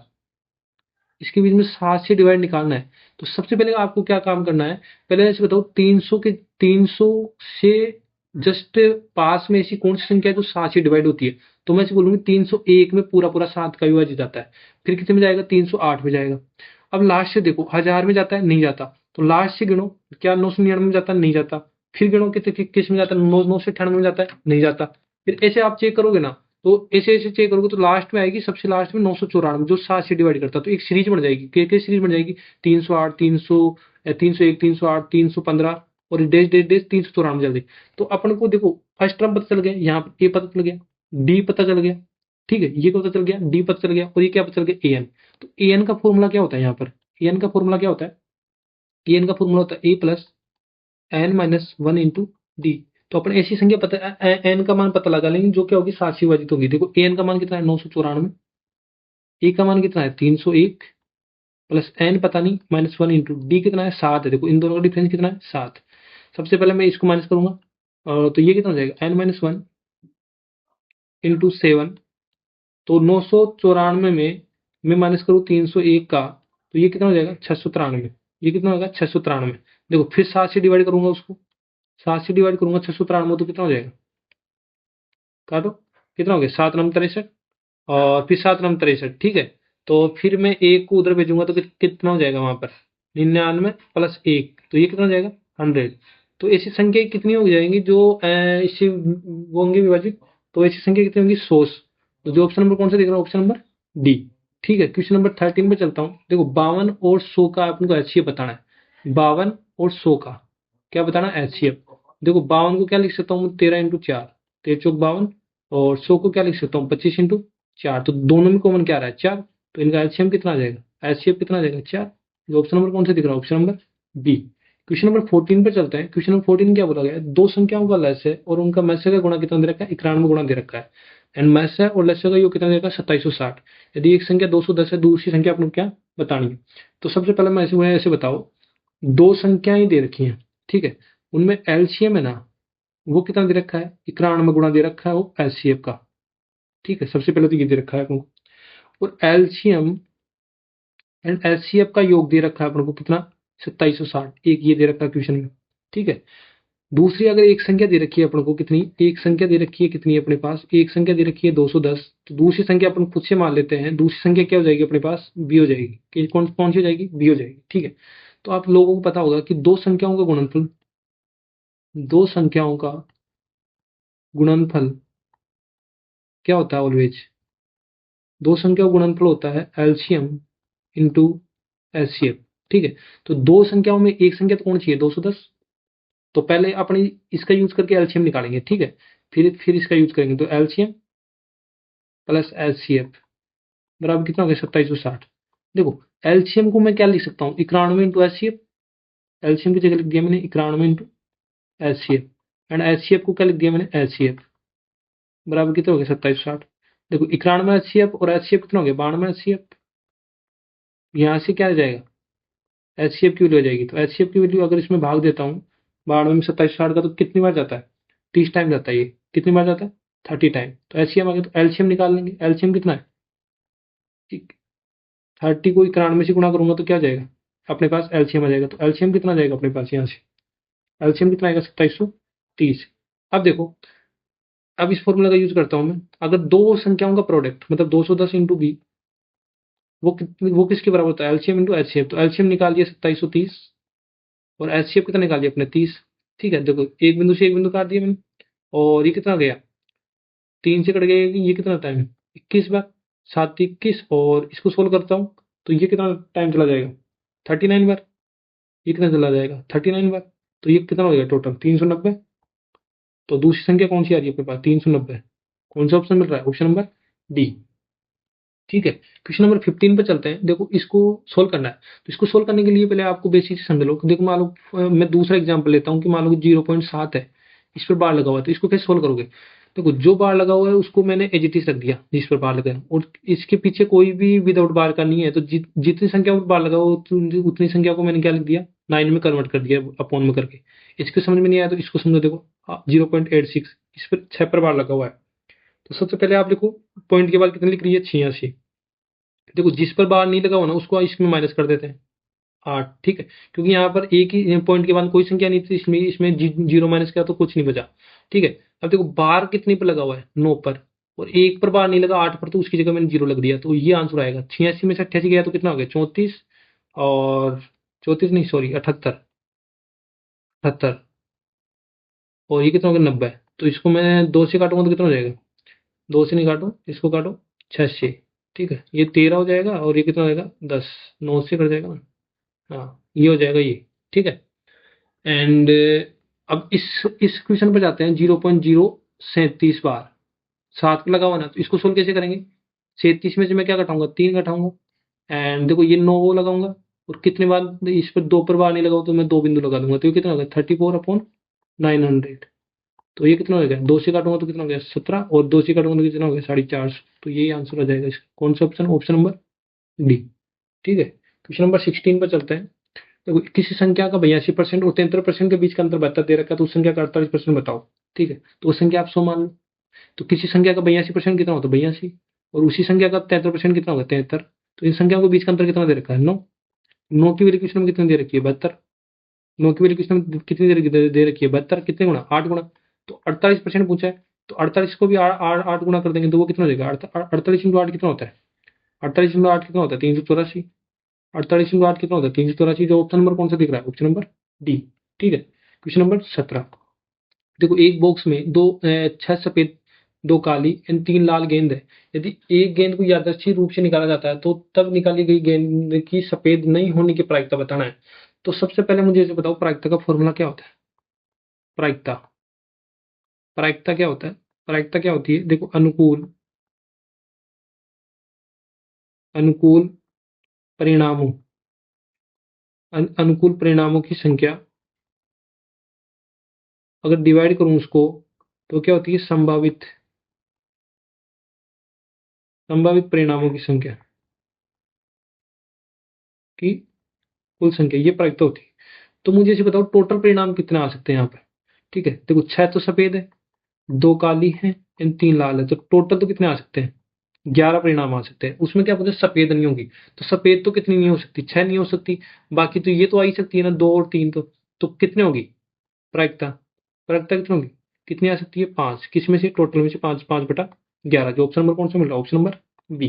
इसके बीच में 7 से डिवाइड निकालना है। तो सबसे पहले आपको क्या काम करना है, पहले ऐसे बताओ 300 से जस्ट पास में ऐसी कौन सी संख्या है जो 7 से डिवाइड होती है। तो मैं ऐसे बोलूंगी 301 में पूरा पूरा 7 का विभाजित जाता है। फिर कितने में जाएगा 308 में जाएगा। अब लास्ट से देखो 1000 में जाता है, नहीं जाता। तो लास्ट से गिनो, क्या 999 में जाता है, नहीं जाता। फिर गिनो किस में जाता है, 998 में जाता है, नहीं जाता। फिर ऐसे आप चेक करोगे ना, तो ऐसे ऐसे चेक करोगे तो लास्ट में आएगी, सबसे लास्ट में 994, जो 7 से डिवाइड करता है। तो एक सीरीज बन जाएगी, क्या सीरीज बन जाएगी 308, 301, 308, 315 और डेज डेज डेज 394 जल्दी। तो अपन को देखो फर्स्ट टर्म पता चल गया, यहाँ पे ए पता चल गया, डी पता चल गया, ठीक है, ये पता चल गया, डी पता चल गया, और ये क्या पता चल गया एन। तो एन का फॉर्मूला क्या होता है, यहाँ पर एन का फॉर्मूला क्या होता है, एन का फॉर्मूला होता है A plus N minus 1 into D. तो अपन ऐसी संख्या पता एन का मान पता लगा लेंगे जो क्या होगी 7 से विभाजित होगी। देखो एन का मान कितना है 994, ए का मान कितना है 301, प्लस एन पता नहीं माइनस 1 इंटू डी कितना है 7 है। देखो इन दोनों का डिफरेंस कितना है 7। सबसे पहले मैं इसको माइनस करूंगा, तो ये कितना हो जाएगा एन माइनस 1 इंटू 7। तो 994 में मैं माइनस करूँ 301 का, तो ये कितना हो जाएगा 693। ये कितना होगा 693। देखो फिर 7 से डिवाइड करूंगा उसको, 7 से डिवाइड करूंगा 693, तो कितना हो जाएगा, काटो, कितना हो गया 7 नम 63, और फिर 7 नम 63। ठीक है, तो फिर मैं एक को उधर भेजूंगा तो कितना हो जाएगा वहां पर 99 प्लस 1, तो ये कितना हो जाएगा 100। तो ऐसी संख्या कितनी हो जाएंगी जो इससे वो होंगे विभाजित। तो ऐसी संख्या कितनी होंगी 100। तो जो ऑप्शन नंबर कौन सा दिख रहा है, ऑप्शन नंबर डी। ठीक है, क्वेश्चन नंबर 13 पे चलता हूँ। देखो 52 और 100 का आपको एचसीएफ बताना है। 52 और 100 का क्या बताना है एचसीएफ। देखो 52 को क्या लिख सकता हूँ 13 इंटू 4, 13 चौक 52, और 100 को क्या लिख सकता हूँ 25 इंटू 4। तो दोनों में कॉमन क्या आ रहा है 4, तो इनका एचसीएफ कितना आ जाएगा, एचसीएफ कितना आ जाएगा 4। जो ऑप्शन नंबर कौन सा दिख रहा है, option number B. Question number 14 पे चलते हैं। क्वेश्चन नंबर 14 क्या बोला गया है, दो संख्याओं का लस्य और उनका मत्स्य का गुणा कितना दे रखा है 91 गुणा दे रखा है। एंड मत्स्य और लस्य का योग कितना दे रखा है 2760। यदि एक संख्या 210 है, दूसरी संख्या आपको क्या बतानी है। तो सबसे पहले मैं ऐसे बताओ, दो संख्याएं दे रखी हैं, ठीक है, उनमें एलसीएम है ना, वो कितना दे रखा है 91 गुणा दे रखा है वो एचसीएफ का। ठीक है, सबसे पहले तो ये दे रखा है आपको, और एलसीएम एंड एचसीएफ का योग दे रखा है अपन को कितना 2760, एक ये दे रखा है क्वेश्चन में। ठीक है, दूसरी अगर एक संख्या दे रखी है अपन को कितनी, एक संख्या दे रखी है कितनी, अपने पास एक संख्या दे रखी है 210। तो दूसरी संख्या अपन खुद से मान लेते हैं, दूसरी संख्या क्या हो जाएगी अपने पास बी हो जाएगी। कि कौन कौन सी हो जाएगी बी हो जाएगी। ठीक है, तो आप लोगों को पता होगा कि दो संख्याओं का गुणनफल, दो संख्याओं का गुणनफल क्या होता है ऑलवेज, दो संख्याओं का गुणनफल होता है एलसीएम इंटू एचसीएफ। ठीक है, तो दो संख्याओं में एक संख्या तो कौन सी है 210। तो पहले अपनी इसका यूज करके एलसीएम निकालेंगे। ठीक है, फिर इसका यूज करेंगे, तो एलसीएम प्लस एचसीएफ बराबर कितना हो गया 2760। देखो एलसीएम को मैं क्या लिख सकता हूँ 91 इंटू एचसीएफ। एलसीएम की जगह लिख दिया मैंने 91 इंटू एचसीएफ, एंड एचसीएफ को क्या लिख दिया मैंने एचसीएफ बराबर कितना हो गया 2760। देखो 91 एचसीएफ और एचसीएफ कितना हो गया 92 एचसीएफ। यहाँ से क्या आ जाएगा एचसीएफ की वैल्यू आ जाएगी। तो एचसीएफ की वैल्यू अगर इसमें भाग देता हूँ 92 में 2760 का, तो कितनी बार जाता है 30 टाइम जाता है। ये कितनी बार जाता है 30 टाइम, तो एलसीएम आ गया, तो एलसीएम निकाल लेंगे। एलसीएम कितना है, 30 को 91 से गुणा करूंगा तो क्या जाएगा अपने पास, एलसीएम आ जाएगा। तो एलसीएम कितना जाएगा अपने पास यहाँ से, एलसीएम कितना आएगा 2730। अब देखो, अब इस फॉर्मूला का यूज करता हूं मैं, अगर दो संख्याओं का प्रोडक्ट मतलब 210 इंटू बी, वो किसके बराबर होता है, एलसीएम इंटू एचसीएफ। तो एलसीएम निकाल दिया 2730 और एचसीएफ कितना निकाल दिया अपने 30। ठीक है, देखो एक बिंदु से एक बिंदु काट दिया मैंने, और ये कितना गया, 3 से कट गया, ये कितना टाइम, 21 बार, 7 21, और इसको सोल्व करता हूँ तो ये कितना टाइम चला जाएगा, 39 बार। ये कितना चला जाएगा 39 बार, तो ये कितना हो जाएगा टोटल 390। तो दूसरी संख्या कौन सी आ रही है अपने पास, 390। कौन सा ऑप्शन मिल रहा है, ऑप्शन नंबर डी। ठीक है, क्वेश्चन नंबर 15 पे चलते हैं। देखो इसको सोल्व करना है, तो इसको सोल्व करने के लिए पहले आपको बेसिक से समझ लो। देखो मान लो मैं दूसरा एग्जांपल लेता हूँ कि मान लो 0.7 है, इस पर बार लगा हुआ है, तो इसको कैसे सोल्व करोगे। देखो जो बार लगा हुआ है उसको मैंने एज इट इज रख दिया जिस पर बार लगा है, और इसके पीछे कोई भी विदाउट बार का नहीं है, तो जितनी संख्या पर बार लगा हुआ उतनी संख्या को मैंने क्या लिख दिया, 9 में कन्वर्ट कर दिया अपॉन में करके। इसके समझ में नहीं आया तो इसको समझो। देखो 0.86, इस पर 6 पर बार लगा हुआ है, तो सबसे पहले आप देखो पॉइंट के बाद कितने लिख रही है, 86। देखो जिस पर बार नहीं लगा हुआ ना उसको इसमें माइनस कर देते हैं 8। ठीक है, क्योंकि यहाँ पर एक ही पॉइंट के बाद कोई संख्या नहीं थी, इसमें इसमें जीरो माइनस किया तो कुछ नहीं बचा। ठीक है, अब देखो बार कितने पर लगा हुआ है, 9 पर, और एक पर बार नहीं लगा 8 पर, तो उसकी जगह मैंने 0 लग दिया, तो ये आंसर आएगा। 86 में से 88 गया तो कितना हो गया, 34, और 34 नहीं सॉरी 78, 78, और ये कितना हो गया 90। तो इसको मैं 2 से काटूंगा तो कितना हो जाएगा, 2 से नहीं काटो, इसको काटो 6 से। ठीक है, ये 13 हो जाएगा, और ये कितना हो जाएगा 10, 9 से कट जाएगा ना, हाँ ये हो जाएगा ये। ठीक है, एंड अब इस क्वेश्चन पर जाते हैं। 0.037 बार 7 पे लगा हुआ ना, तो इसको सोल्व कैसे करेंगे, 37 में से मैं क्या घटाऊंगा, 3 घटाऊंगा, एंड देखो ये 9 वो लगाऊंगा, और कितने बार इस पर 2 पर बार नहीं लगाऊं तो मैं 2 बिंदु लगा दूंगा, तो ये कितना होगा 34/900। तो ये कितना हो गया, 2 से काटूंगा तो कितना हो गया 17, और 2 से काटूंगा तो कितना हो गया 450। तो यही आंसर आ जाएगा इसका। कौन सा ऑप्शन, ऑप्शन नंबर डी। ठीक है, क्वेश्चन नंबर 16 पर चलते हैं। देखो किसी संख्या का 82% और 73% के बीच का अंतर बता दे रखा है, तो उस संख्या का 48% बताओ। ठीक है, तो उस संख्या आप 100 मान लो। तो किसी संख्या का 82% कितना होता है 82, और उसी संख्या का 73% कितना होगा 73। तो इन संख्याओं के बीच का अंतर कितना दे रखा है 9। 9 की वैल्यू क्वेश्चन में कितनी दे रखी है 72। 9 की वैल्यू क्वेश्चन में कितनी दे रखी है 72, कितने गुना 8 गुना। तो 48% पूछा है, तो 48 को भी 8 गुना कर देंगे तो वो कितना हो जाएगा 48 इंटू 8 कितना होता है, 48 इंटू 8 कितना होता है 384। 48 इंटू 8 कितना होता है 384, जो ऑप्शन नंबर कौन सा दिख रहा है, ऑप्शन नंबर डी। ठीक है, क्वेश्चन नंबर 17। देखो एक बॉक्स में 6 सफेद, 2 काली एंड 3 लाल गेंद है। यदि एक गेंद को यादृच्छिक रूप से निकाला जाता है तो तब निकाली गई गेंद की सफेद नहीं होने की प्रायिकता बताना है। तो सबसे पहले मुझे ये बताओ प्रायिकता का फॉर्मूला क्या होता है। प्रायिकता, प्रायिकता क्या होता है, प्रायिकता क्या होती है, देखो अनुकूल, अनुकूल परिणामों, अनुकूल परिणामों की संख्या अगर डिवाइड करूं उसको तो क्या होती है संभावित, संभावित परिणामों की संख्या की कुल संख्या, ये प्रायिकता होती है। तो मुझे इसे बताओ टोटल परिणाम कितने आ सकते हैं यहाँ पे। ठीक है, देखो 6 तो सफेद है, 2 काली है एंड 3 लाल है, तो टोटल तो कितने आ सकते हैं 11 परिणाम आ सकते हैं। उसमें क्या बोलते हैं सफेद नहीं होगी, तो सफेद तो कितनी नहीं हो सकती 6 नहीं हो सकती, बाकी तो ये तो आ ही सकती है ना 2 और 3। तो कितने होगी प्रायिकता, प्रायिकता कितनी होगी, कितनी आ सकती है 5, किस में से टोटल में से 5, 5/11, जो ऑप्शन नंबर कौन सा मिल रहा है option number B.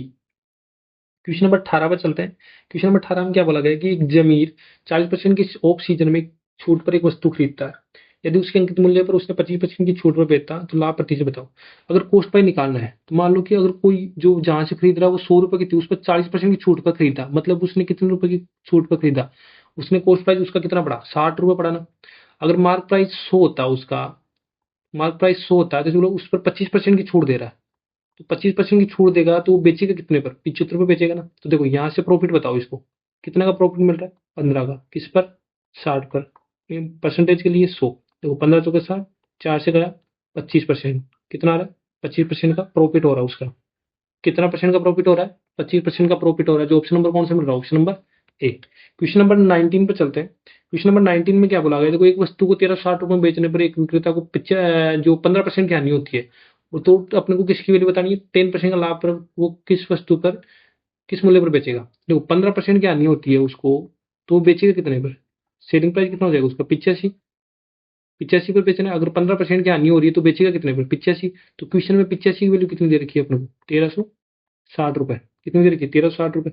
Question number 18 पर चलते हैं। क्वेश्चन नंबर 18 में क्या बोला गया कि एक जमीर 40% की ऑफ सीजन में छूट पर एक वस्तु खरीदता है। यदि उसके अंकित मूल्य पर उसने 25% की छूट पर बेचता तो लाभ प्रतिशत बताओ। अगर कॉस्ट प्राइस निकालना है तो मान लो कि अगर कोई जो जहां से खरीद रहा है वो 100 रुपए की थी, उस पर 40% की छूट पर खरीदा, मतलब उसने कितने रुपए की छूट पर खरीदा, उसने कॉस्ट प्राइस उसका कितना पड़ा 60 रुपए पड़ा ना। अगर मार्क प्राइस 100 होता उसका, मार्क प्राइस 100 होता है तो चलो उस पर 25% की छूट दे रहा है, तो 25% की छूट देगा तो वो बेचेगा कितने पर 75 पे बेचेगा ना। तो देखो यहाँ से प्रॉफिट बताओ इसको, कितने का प्रॉफिट मिल रहा है 15 का, किस पर 60 पर, परसेंटेज के लिए 100। देखो 15 चौके 60, 4 से गया 25%, कितना आ रहा है 25% का प्रॉफिट हो रहा है उसका। कितना परसेंट का प्रॉफिट हो रहा है 25% का प्रॉफिट हो रहा है, जो ऑप्शन नंबर कौन सा मिल रहा है option number A. Question number 19 पे चलते हैं। क्वेश्चन नंबर 19 में क्या बोला गया, देखो एक वस्तु को 1360 रुपए में बेचने पर एक विक्रेता को जो 15% की हानि होती है, वो तो अपने को किसकी वैल्यू बतानी है, 10% का लाभ पर वो किस वस्तु पर किस मूल्य पर बेचेगा। देखो 15% की हानि होती है उसको, तो वो बेचेगा कितने पर, सेलिंग प्राइस कितना हो जाएगा उसका, 85, 85 पर बेचना है। अगर 15% की हानि हो रही है तो बेचेगा कितने पर, 85। तो क्वेश्चन में 85 की वैल्यू कितनी दे रखी है अपने को, 1360 रुपए। कितनी दे रखी है, 1360 रुपए।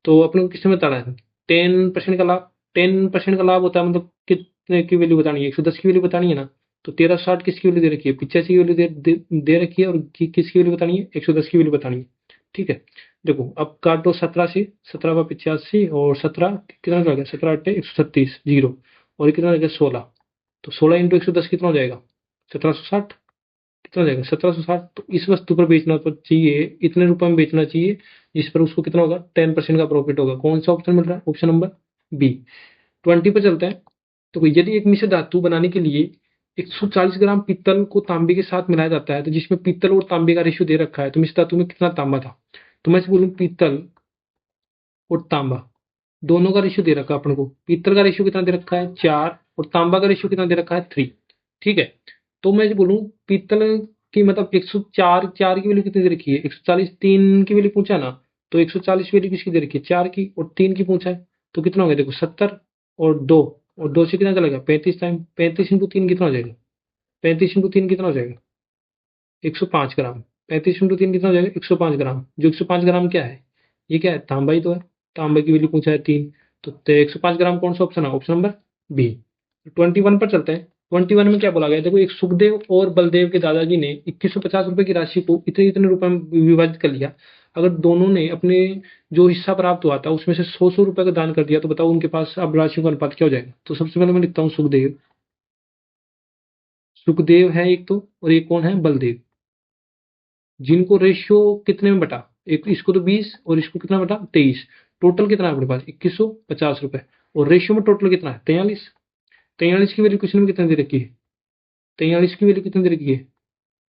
तो अपने को किसने बताना है, 10% का लाभ। 10% का लाभ होता है मतलब कितने की वैल्यू बतानी है, 110 की वैल्यू बतानी है ना। तो 1360 किसकी वैल्यू दे रखी है, 85 की वैल्यू दे रखी है, और किसकी वैल्यू बतानी है, 110 की वैल्यू बतानी है। ठीक है, देखो अब काटो 17 से, 17/85 और 17 कितना हो गया, 17×8 136 जीरो, और ये कितना हो गया 16। तो 16 × 110 कितना हो जाएगा, 1760। कितना हो जाएगा 1760। तो इस वस्तु पर बेचना तो चाहिए, इतने रुपए में बेचना चाहिए जिस पर उसको कितना होगा, 10% का प्रॉफिट होगा। कौन सा ऑप्शन मिल रहा है, ऑप्शन नंबर बी। 20 पे चलते हैं। तो यदि एक मिश्र धातु बनाने के लिए 140 ग्राम पीतल को तांबे के साथ मिलाया जाता है, तो जिसमें पीतल और तांबे का रेशियो दे रखा है, तो मिश्र धातु में कितना तांबा था। तो मैं बोलूँ पीतल और तांबा दोनों का रेशियो दे रखा है अपन को। पीतल का रेशियो कितना दे रखा है 4, और तांबा का रेशियो कितना दे रखा है 3। ठीक है, तो मैं बोलूँ पीतल की मतलब 104, 4 की वैल्यू कितनी दे रखी है, 140, 3 की वैल्यू पूछा ना। तो 140 वैल्यू किसकी दे रखी है, 4 की, और 3 की पूछा है। तो कितना हो गया देखो 70, और 2, और 2 से कितना चलेगा 35 टाइम, 35 × 3 कितना हो जाएगा, 35 × 3 कितना हो जाएगा 105 ग्राम। 35 × 3 कितना हो जाएगा 105 ग्राम। जो 105 ग्राम क्या है, ये क्या है, तांबा ही तो है। तांबा की वैल्यू पूछा है 3। तो 105 ग्राम कौन सा ऑप्शन है, ऑप्शन नंबर बी। 21 पर चलते हैं। 21 में क्या बोला गया, देखो एक सुखदेव और बलदेव के दादाजी ने 2150 रुपए की राशि को इतने इतने रुपए में विभाजित कर लिया। अगर दोनों ने अपने जो हिस्सा प्राप्त हुआ था उसमें से 100 रुपए का दान कर दिया, तो बताओ उनके पास अब राशि का अनुपात क्या हो जाएगा। तो सबसे पहले मैं लिखता हूँ सुखदेव। सुखदेव है एक तो, और एक कौन है, बलदेव। जिनको रेशियो कितने में बटा, एक इसको तो 20 और इसको कितना बटा 23। टोटल कितना है अपने पास 2150 रुपए, और रेशियो में टोटल कितना है 43। 43 की वैल्यू क्वेश्चन में कितने दे रखी है, 43 की वैल्यू कितने दे रखी है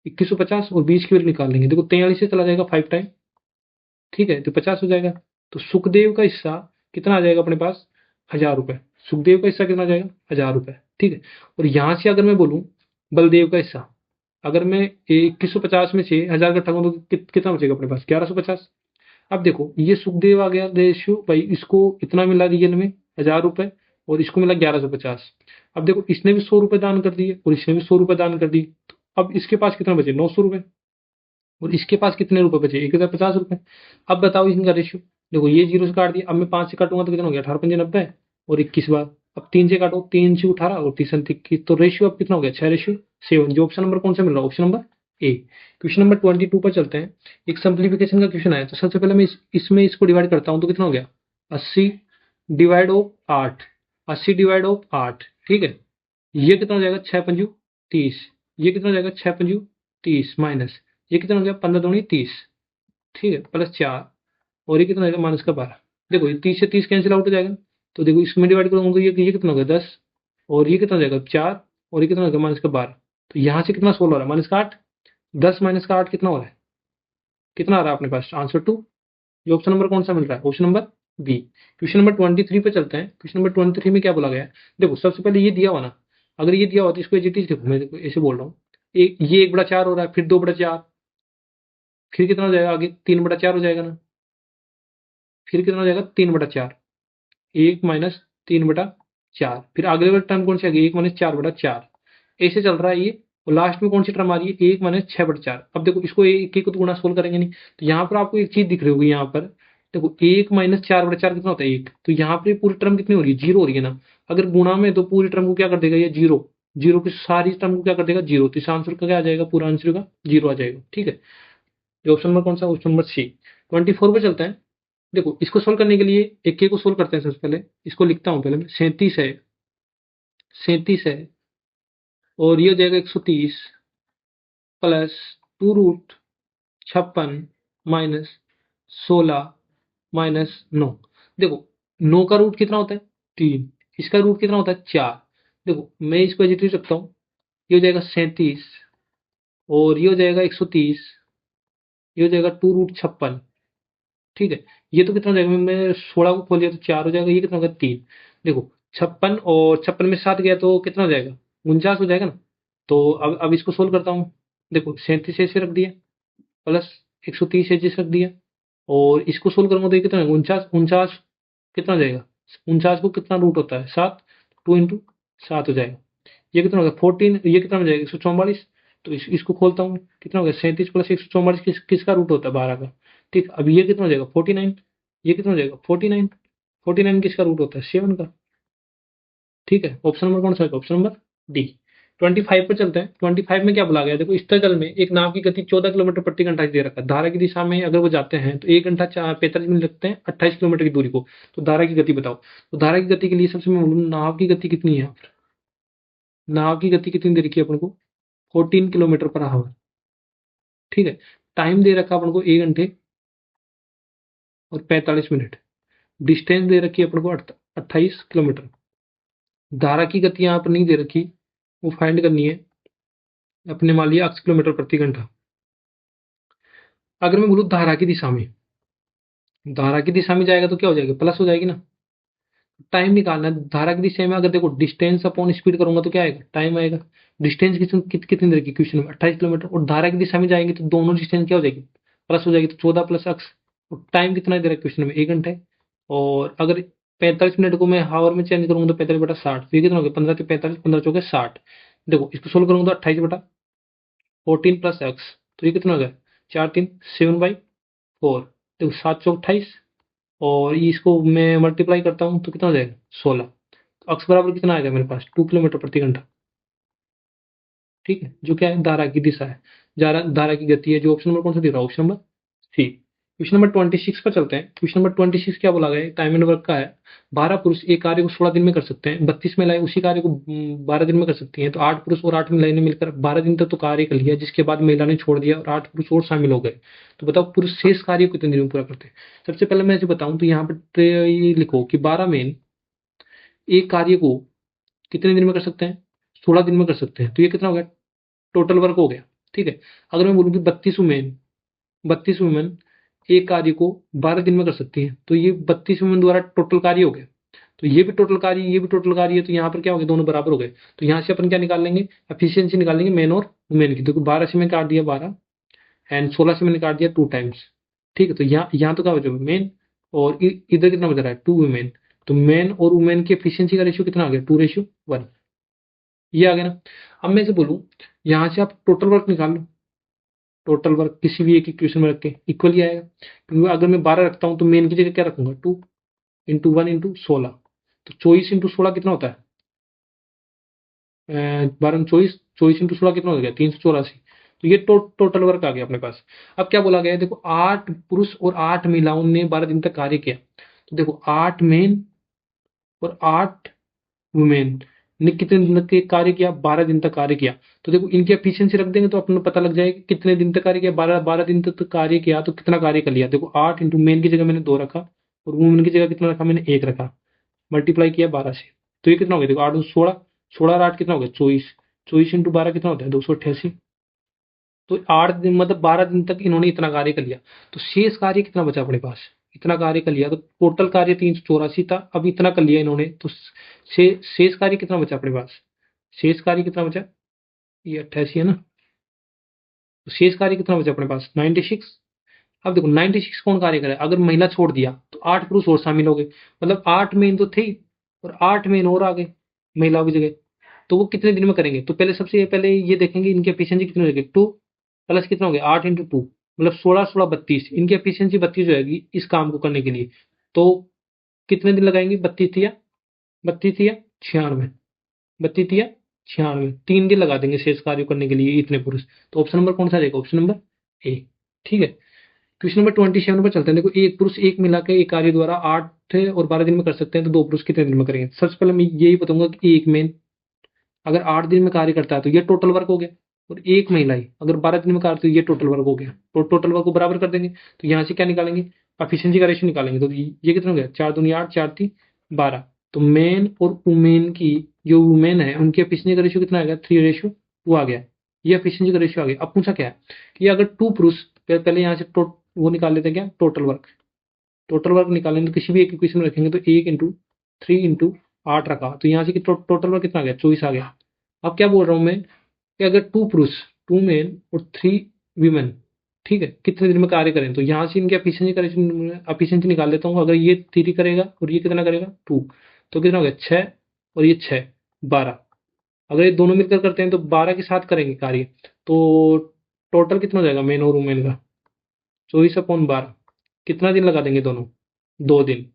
2150, और 20 की वैल्यू निकाल लेंगे। देखो 43 से चला जाएगा 5 टाइम, ठीक है, तो 50 हो जाएगा। तो सुखदेव का हिस्सा कितना आ जाएगा अपने पास, 1000 रुपए। सुखदेव का हिस्सा कितना आ जाएगा 1000 रुपए, ठीक है। और यहां से अगर मैं बोलूं बलदेव का हिस्सा, अगर मैं 2150 में से 1000 घटाऊं तो कितना बचेगा अपने पास 1150। अब देखो ये सुखदेव आ गया रेशियो भाई, इसको इतना मिला रियल में 1000 रुपए, और इसको मिला 1150। अब देखो इसने भी 100 रुपए दान कर दिए, और इसने भी 100 रुपए दान कर दिए। तो अब इसके पास कितना बचे 900 रुपए, और इसके पास कितने रुपए बचे 1050 रुपए। अब बताओ इनका रेशियो। देखो ये जीरो से काट दिया, अब मैं 5 से काटूंगा तो कितना हो गया 18×5 = 90, और 21 बार। अब 3 से काटो, 3 से 18 और 30 तो रेशियो अब कितना हो गया 6:7। जो ऑप्शन नंबर कौन सा मिल रहा है, option number A. Question number 22 पर चलते हैं। एक सिंप्लीफिकेशन का क्वेश्चन आया, तो सबसे पहले मैं इसमें इसको डिवाइड करता हूं, तो कितना हो गया 80 डिवाइड ऑफ 8, 80 डिवाइड ऑफ 8, ठीक है। ये कितना हो जाएगा 6×5 = 30। ये कितना हो जाएगा 6×5 = 30 माइनस ये कितना हो गया 15×2 = 30, ठीक है, प्लस 4, और ये कितना हो जाएगा -12। देखो ये 30 से 30 कैंसिल आउट हो जाएगा। तो देखो इसमें डिवाइड करूंगा तो ये कितना होगा 10, और ये कितना हो जाएगा 4, और ये कितना होगा -12। तो यहाँ से कितना 16 हो रहा है -8। 10 - 8 कितना हो रहा है, कितना आ रहा है अपने पास आंसर 2। ये ऑप्शन नंबर कौन सा मिल रहा है, option number B. Question number 23 पे चलते हैं। क्वेश्चन नंबर 23 में क्या बोला गया है, देखो सबसे पहले ये दिया हुआ ना, अगर ये दिया हुआ तो इसको एज इट इज देखो, मैं देखो ऐसे बोल रहा हूँ। एक ये 1/4 हो रहा है, फिर 2/4, फिर कितना हो जाएगा आगे 3/4 हो जाएगा ना, फिर कितना हो जाएगा 3/4, 1 माइनस 3/4, फिर अगले वाली टर्म कौन सी आ गई 1 माइनस 4/4। ऐसे चल रहा है ये, और लास्ट में कौन सी टर्म आ रही है 1 माइनस 6/4। अब देखो इसको एक एक को तो गुणा सोल्व करेंगे नहीं, तो यहाँ पर आपको एक चीज दिख रही होगी, यहाँ पर देखो 1 माइनस 4/4 कितना होता है 1। तो यहाँ पर पूरी टर्म कितनी हो रही है 0 हो रही है ना। अगर गुणा में तो पूरी टर्म को क्या कर देगा ये 0, 0 की सारी टर्म को क्या कर देगा 0। तो इस आंसर का क्या आ जाएगा, पूरा आंसर का 0 आ जाएगा, ठीक है। ये ऑप्शन नंबर कौन सा, ऑप्शन नंबर सी। 24 पे चलते हैं। देखो इसको सोल्व करने के लिए एक के को सोल्व करते हैं। सबसे पहले इसको लिखता हूं, पहले मैं 37 है, 37 है, और ये हो जाएगा 130 प्लस 2√56 माइनस 16 माइनस 9। देखो 9 का रूट कितना होता है 3, इसका रूट कितना होता है 4। देखो मैं इसको एज इट इज रखता हूँ, ये हो जाएगा 37, और ये हो जाएगा 130, ये हो जाएगा 2√56, ठीक है। ये तो कितना हो जाएगा, मैं 16 को खोल दिया तो 4 हो जाएगा, ये कितना होगा 3। देखो 56 और 56 में 7 गया तो कितना हो जाएगा 49 हो जाएगा ना। तो अब इसको सोल्व करता हूँ। देखो 37 ऐसे रख दिया प्लस 130 ऐसे रख दिया, और इसको सोल्व करूंगा तो ये कितना 49 कितना हो जाएगा, 49 को कितना रूट होता है 7, 2 × 7 हो जाएगा। ये कितना हो गया 14, ये कितना हो जाएगा 144। तो इसको खोलता हूँ, कितना हो गया 37 प्लस 144 किसका रूट होता है 12 का। ठीक, अब ये कितना हो जाएगा 49, ये कितना हो जाएगा 49, 49 किसका रूट होता है 7 का। ठीक है, ऑप्शन नंबर कौन सा है, ऑप्शन नंबर डी। 25 पर चलते हैं। 25 में क्या बोला गया, देखो इस जल में एक नाव की गति 14 किलोमीटर प्रति घंटा दे रखा है। धारा की दिशा में अगर वो जाते हैं तो 1 घंटा 45 मिनट लगते हैं 28 किलोमीटर की दूरी को। तो धारा की गति बताओ। तो धारा की गति के लिए सबसे मैं बोलूँ नाव की गति कितनी है, नाव की गति कितनी दे रखी है अपन को 14 किलोमीटर पर आवर। ठीक है, टाइम दे रखा अपन को 1 घंटे और 45 मिनट। डिस्टेंस दे रखी है अपन को 28 किलोमीटर। धारा की गति यहाँ पर नहीं दे रखी, वो फाइंड करनी है अपने मान लिया 80 किलोमीटर प्रति घंटा। अगर मैं बोलूँ धारा की दिशा में, धारा की दिशा में जाएगा तो क्या हो जाएगा प्लस हो जाएगी ना। टाइम निकालना है धारा की दिशा में, अगर देखो डिस्टेंस अपॉन स्पीड करूंगा तो क्या आएगा टाइम आएगा। डिस्टेंस कितनी देर की क्वेश्चन में 28 किलोमीटर, और धारा की दिशा में जाएंगे तो दोनों डिस्टेंस क्या हो जाएगी प्लस हो जाएगी, तो 14 प्लस अक्स। और टाइम कितना दे रहा है क्वेश्चन में 1 घंटे। और अगर 45 मिनट को मैं हावर में चेंज करूंगा तो 45/60, तो ये कितना हो गया 15 से 45, 15 चौके 60। देखो इसको सोल्व करूंगा तो 28/14 प्लस एक्स, तो ये कितना हो गया 4×3 7/4। देखो 7 चौक 28, और इसको मैं मल्टीप्लाई करता हूँ तो कितना हो जाएगा 16। तो अक्स बराबर कितना आएगा मेरे पास 2 किलोमीटर प्रति घंटा। ठीक है, जो क्या है धारा की दिशा है, धारा की गति है। जो ऑप्शन नंबर कौन सा दे रहा है, option number C. Question number 26 पर चलते हैं। क्वेश्चन नंबर 26 क्या बोला गया है, टाइम एंड वर्क का है। 12 पुरुष एक कार्य को 16 दिन में कर सकते हैं, 32 महिलाएं उसी कार्य को 12 दिन में कर सकती हैं। तो 8 पुरुष और 8 महिलाएं ने मिलकर 12 दिन तक तो कार्य कर लिया, जिसके बाद महिला ने छोड़ दिया और 8 पुरुष और शामिल हो गए। तो बताओ पुरुष शेष कार्य को कितने दिन में पूरा करते हैं। सबसे पहले मैं इसे बताऊं तो यहाँ पर ये लिखो कि 12 मेन एक कार्य को कितने दिन में कर सकते हैं 16 दिन में कर सकते हैं। तो ये कितना हो गया टोटल वर्क हो गया। ठीक है, अगर मैं बोलूँ कि 32 वुमेन एक कार्य को 12 दिन में कर सकती हैं, तो ये 32 वुमेन द्वारा टोटल कार्य हो गया। तो ये भी टोटल कार्य, ये भी टोटल कार्य है, तो यहाँ पर क्या हो गया दोनों बराबर हो गए। तो यहाँ से अपन क्या निकाल लेंगे एफिशिएंसी निकाल लेंगे मेन और वुमेन की। तो 12 से मैंने काट दिया 12 एंड 16 से मैंने काट दिया 2 टाइम्स। ठीक है, तो यहाँ तो क्या बचा मेन, और इधर कितना बच रहा है 2 वुमेन। तो मेन और वुमेन की एफिशिएंसी का रेशियो कितना आ गया 2:1। ये आ गया ना। अब मैं इसे बोलूँ यहाँ से आप टोटल वर्क निकाल लो। टोटल वर्क किसी भी एक इक्वेशन में रख के इक्वल ही आएगा, क्योंकि अगर मैं 12 रखता हूँ तो मेन की जगह क्या रखूंगा 2 × 1 × 16। तो 24 × 16 कितना होता है 12 24, 24 × 16 कितना हो गया 384। तो ये टोटल वर्क आ गया अपने पास। अब क्या बोला गया है देखो 8 पुरुष और 8 महिलाओं ने 12 दिन तक कार्य किया। तो देखो 8 मेन और 8 वुमेन ने कितने दिन तक कार्य किया 12 दिन तक कार्य किया। तो देखो इनकी एफिशिएंसी रख देंगे तो अपने पता लग जाएगा कितने दिन तक कार्य किया, 12 दिन तक कार्य किया तो कितना कार्य कर लिया। देखो 8 इंटू मेन की जगह मैंने 2 रखा और वुमेन की जगह कितना रखा मैंने 1 रखा, मल्टीप्लाई किया 12 से। तो ये कितना हो गया देखो 8 16, 16 और 8 कितना हो गया 24, 24 इंटू 12 कितना होता है 288। तो 8 दिन मतलब 12 दिन तक इन्होंने इतना कार्य कर लिया। तो शेष कार्य कितना बचा अपने पास, इतना कार्य कर लिया। तो टोटल कार्य 384 था, अब इतना कर लिया इन्होंने, तो शेष कार्य कितना बचा अपने पास, शेष कार्य कितना बचा, ये 88 है ना। तो शेष कार्य कितना बचा अपने पास 96। अब देखो 96 कौन कार्य करे, अगर महिला छोड़ दिया तो 8 पुरुष और शामिल हो गए, मतलब 8 मेन तो थे और 8 मेन और आ गए महिलाओं की जगह। तो वो कितने दिन में करेंगे, तो पहले सबसे पहले ये देखेंगे इनकी एफिशिएंसी कितनी हो जाएगी 2 प्लस कितना हो गया 8 × 2 मतलब 16 16 32, इनकी एफिशिएंसी 32 हो जाएगी इस काम को करने के लिए। तो कितने दिन लगाएंगे 32 या 96, 3 दिन लगा देंगे शेष कार्य करने के लिए इतने पुरुष। तो ऑप्शन नंबर कौन सा रहेगा, ऑप्शन नंबर ए। ठीक है, क्वेश्चन नंबर 27 पर चलते हैं। देखो एक पुरुष एक महिला के एक कार्य द्वारा 8 और 12 दिन में कर सकते हैं, तो 2 पुरुष कितने दिन में करेंगे। सबसे पहले मैं यही बताऊंगा कि एक मेन अगर 8 दिन में कार्य करता है तो ये टोटल वर्क हो गया, और एक महिला ही अगर 12 दिन में कार्य तो ये टोटल वर्क हो गया। तो टोटल वर्क को बराबर कर देंगे, तो यहाँ से क्या निकालेंगे एफिशिएंसी का रेशियो निकालेंगे। तो ये कितना हो गया 4 दूनी 8, 4 3 12। तो मेन और वुमेन की जो वुमेन है उनकी एफिशिएंसी का रेशियो कितना आ गया 3:2 आ गया। ये एफिशिएंसी का रेशियो आ गया। अब पूछा क्या है कि अगर 2 पुरुष, पहले यहाँ से वो निकाल लेते हैं क्या टोटल वर्क, टोटल वर्क निकालेंगे तो किसी भी एक इक्वेशन में रखेंगे तो 1 × 3 × 8 रखा, तो यहाँ से टोटल वर्क कितना आ गया 24 आ गया। अब क्या बोल रहा हूँ मैं कि अगर 2 पुरुष 2 मेन और 3 वीमेन, ठीक है, कितने दिन में कार्य करें, तो यहाँ से इनकी एफिशिएंसी निकाल लेता हूँ। अगर ये 3 करेगा और ये कितना करेगा 2, तो कितना हो गया 6 और ये 6 12। अगर ये दोनों मिलकर करते हैं तो 12 के साथ करेंगे कार्य, तो टोटल कितना हो जाएगा मेन और वुमेन का 24/12। कितना दिन लगा देंगे दोनों, 2 दिन।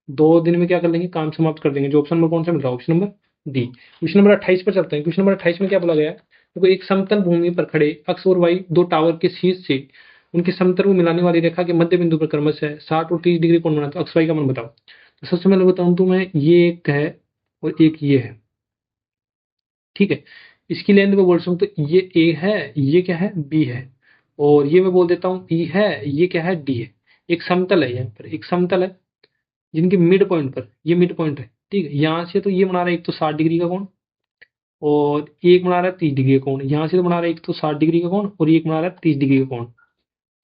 2 दिन में क्या कर लेंगे, काम समाप्त कर देंगे। जो ऑप्शन नंबर कौन सा मिल रहा है, option number D. Question number 28 पर चलते हैं। क्वेश्चन नंबर 28 में क्या बोला गया है, देखो एक समतल भूमि पर खड़े एक्स और वाई दो टावर के शीर्ष से उनके समतल को मिलाने वाली रेखा के मध्य बिंदु पर क्रमशः 60 और 30 डिग्री कोण बनाते हैं। एक्स वाई का मान बताओ। तो सबसे पहले बताऊं तो मैं, ये एक है और एक ये है, ठीक है। इसकी लेंथ में बोल सकता हूं तो ये ए है, ये क्या है बी है, और ये मैं बोल देता हूँ ई है, ये क्या है डी है। एक समतल है, यहाँ पर एक समतल है जिनके मिड पॉइंट पर, ये मिड पॉइंट है, ठीक है। यहाँ से तो ये बना रहा है एक तो 60 डिग्री का कोण, और एक बना रहा है 30 डिग्री का कोण। यहाँ से तो बना रहा है एक तो 60 डिग्री का कोण और एक बना रहा है 30 डिग्री का कोण,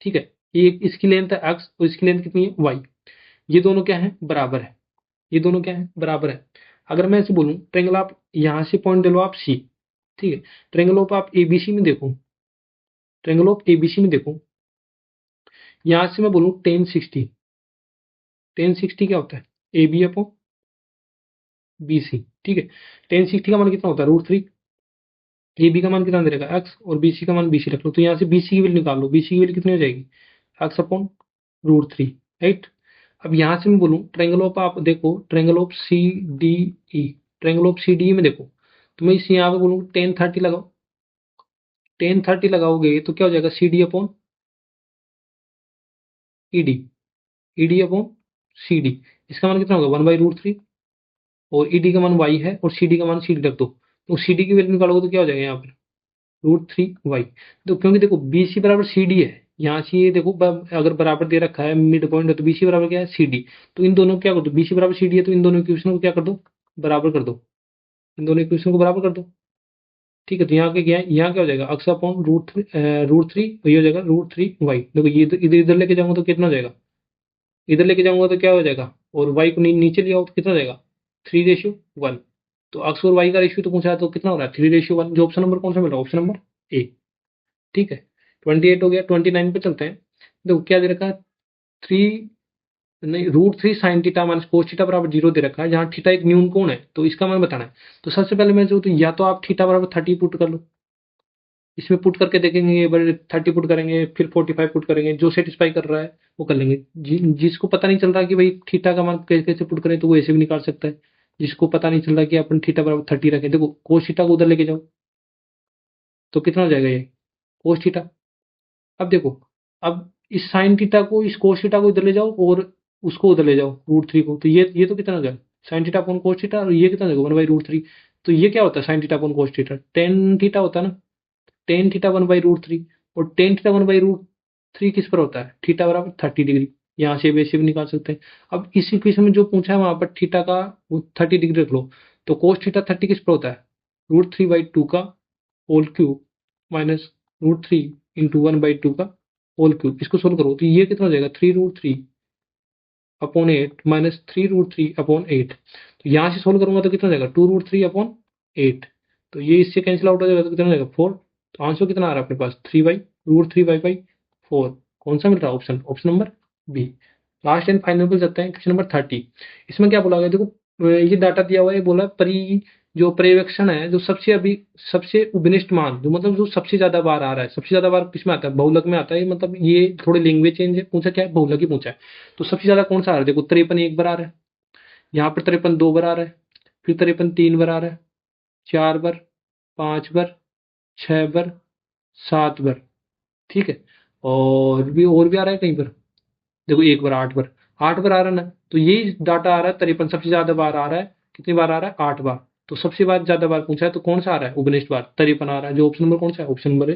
ठीक है। एक इसकी लेंथ है एक्स और इसकी लेंथ कितनी है वाई। ये दोनों क्या है बराबर है, ये दोनों क्या है बराबर है। अगर मैं ऐसे बोलूं ट्रेंगल आप यहाँ से पॉइंट ले लो आप सी, ठीक है। ट्रेंगल ऑफ आप एबीसी में देखो, ट्रेंगल ऑफ एबीसी में देखो, यहाँ से मैं बोलूं 1060, 1060 क्या होता है A B upon B C, ठीक है। 1060 का मान कितना होता है √3। ए बी का मान कितना दे रहेगा एक्स और बी सी का मान बी सी रख लो, तो यहाँ से बी सी की वैल्यू निकाल लो। बी सी की वैल्यू कितनी हो जाएगी एक्स अपॉन √3, राइट। अब यहाँ से मैं बोलूँ ट्रेंगल ऑफ आप देखो, triangle of C D E, triangle of C D में देखो, तो मैं इस यहाँ पे बोलूँ 1030 लगाओ। 1030 लगाओगे तो क्या हो जाएगा C D upon E D, E D upon C D. इसका मान कितना होगा 1/√3, और ई डी का मान वाई है और सी डी का मान सी डी रख दो, तो सी डी की वैल्यू निकालोगे तो क्या हो जाएगा यहाँ पर √3y। तो क्योंकि देखो बी सी बराबर सी डी है, यहाँ से ये देखो अगर बराबर दे रखा है मिड पॉइंट है तो बी सी बराबर क्या है सी डी। तो इन दोनों को क्या कर दो, बी सी बराबर सी डी है तो इन दोनों इक्वेशन को क्या कर दो बराबर कर दो, इन दोनों इक्वेशन को बराबर कर दो, ठीक है। तो यहाँ क्या है, यहाँ क्या हो जाएगा एक्स अपॉन √3, ये हो जाएगा √3y। देखो ये इधर इधर लेके जाऊंगा तो कितना हो जाएगा, इधर लेके जाऊंगा तो क्या हो जाएगा, और y को नीचे ले आओ तो कितना हो जाएगा 3:1। तो एक्स और वाई का रेशियो तो पूछा है तो कितना हो रहा है 3:1। जो ऑप्शन नंबर कौन सा मिल रहा है ऑप्शन नंबर ए, ठीक है। 28 हो गया। 29 पे चलते हैं। देखो क्या दे रखा है 3 नहीं √3 sine theta minus cos theta बराबर 0 दे रखा है, जहां थीटा एक न्यून कोण है तो इसका मान बताना है। तो सबसे पहले मैं जो तो या तो आप थीटा बराबर 30 पुट कर लो, इसमें पुट करके देखेंगे, ये बार 30 पुट करेंगे फिर 45 पुट करेंगे, जो सेटिस्फाई कर रहा है वो कर लेंगे। जिसको पता नहीं चल रहा कि भाई थीटा का मान कैसे कैसे पुट करें तो वो ऐसे भी निकाल सकता है। जिसको पता नहीं चल रहा कि अपन थीटा बराबर 30 रखें, देखो कोस थीटा को उधर लेके जाओ तो कितना हो जाएगा ये कोस थीटा। अब देखो, अब इस साइन थीटा को इस कोस थीटा को इधर ले जाओ और उसको उधर ले जाओ √3 को, तो ये तो कितना हो जाएगा sine theta upon cos theta, और ये कितना हो जाएगा 1/√3। तो ये क्या होता है sine theta upon cos theta, tan theta होता है ना, टेन थीटा 1/√3। और टेन थीटा 1/√3 किस पर होता है थीटा बराबर 30 डिग्री। यहाँ से वैसे भी निकाल सकते हैं। अब इसी क्वेश्चन में जो पूछा है वहां पर थीटा का वो 30 डिग्री रख लो, तो कोस थीटा 30 किस पर होता है √3/2 का होल क्यूब माइनस √3 इंटू 1/2 का होल क्यूब। इसको सोल्व करो तो ये कितना हो जाएगा 3√3/8 माइनस 3√3/8। तो यहाँ से सोल्व करूंगा तो कितना हो जाएगा 2√3/8। तो ये इससे कैंसिल आउट हो जाएगा तो कितना हो जाएगा 4। तो आंसर कितना आ रहा है अपने पास 3/√3/4। कौन सा मिल रहा है option, option number B. Last and final पे जाते हैं क्वेश्चन नंबर 30। इसमें क्या बोला गया देखो, ये डाटा दिया हुआ है, बोला जो पर्यवेक्षण है जो सबसे उबनिष्ठ मान, जो मतलब जो सबसे ज्यादा बार आ रहा है, सबसे ज्यादा बार किसमें आता है बहुलक में आता है। मतलब ये थोड़े लैंग्वेज चेंज है, पूछा क्या है बहुलक ही पूछा है। तो सबसे ज्यादा कौन सा आ रहा है देखो 53 एक बार आ रहा है, यहाँ पर 53 2 बार आ रहा है, फिर 53 3 बार आ रहा है, 4 बार, 5 बार, 6 बार, 7 बार, ठीक है। और भी आ रहा है कहीं पर, देखो एक बार 8 बार, 8 बार आ रहा है ना। तो यही डाटा आ रहा है 53 सबसे ज्यादा बार आ रहा है, कितनी बार आ रहा है 8 बार। तो सबसे बार ज्यादा बार पूछा है तो कौन सा आ रहा है उबनिष्ठ बार 53 आ रहा है। जो ऑप्शन नंबर कौन सा है ऑप्शन नंबर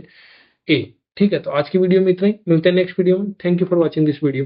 ए, ठीक है। तो आज की वीडियो में इतना ही, मिलते हैं नेक्स्ट वीडियो में। Thank you for watching this video.